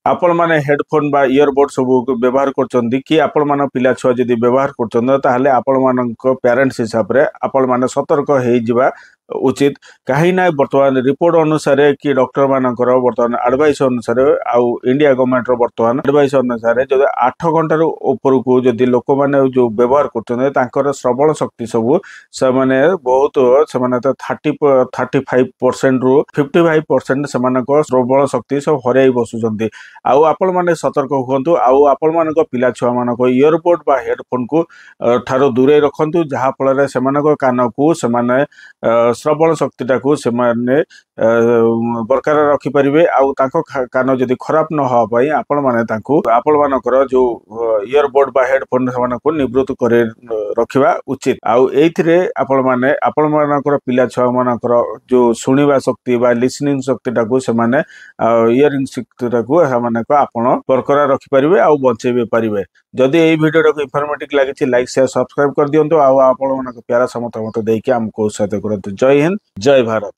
आपण माने हेडफोन बा इयरबड सब व्यवहार करचंदी कि आपण मान पिला छुआ जदि व्यवहार करचंद ताहले आपण मानक पेरेंट्स हिसाब रे आपण माने सतर्क हे जिबा उचित कहीं ना वर्तमान रिपोर्ट अनुसार कि डॉक्टर मानकर वर्तमान एडवाइस अनुसार आउ इंडिया गवर्नमेंट रो वर्तमान एडवाइस अनुसार जदि 8 घंटा ऊपर को जदि लोक माने जो व्यवहार करचंद तांकर श्रवण शक्ति सब से माने बहुत से माने तो 35% रु 55% से मानक श्रवण शक्ति सब हराई बसुचंदी आउ आपण माने सतर्क हुंतु आउ आपण मानक पिला छुआ मानक इयरबड बा हेडफोन को ठारो दूरे रखंतु जहा फल रे सेमानक कान को सेमाने श्रवण शक्ति टाकू से बरकरार रखिपारे आउ कान जदि खराब न हो पाई आपण माने तांको आपण मानकर जो इयरबड बा हेडफोन को निवृत्त करे रखिबा उचित आउ एथिरे आपण मानकर पिला छुआ मानकर जो सुनिबा शक्ति बा लिसनिंग शक्ति टाकू से माने इयरिंग शक्ति टाकू माने आपण बरकरार रखिपारे आउ बचेबे पारिबे जदि एई वीडियो टाको इन्फॉर्मेटिव लागिछि लाइक शेयर सब्सक्राइब कर दियंतो आउ आपण मानक प्यारा समर्थन मत देके हमको उत्साहित करंतु जय हिंद जय भारत।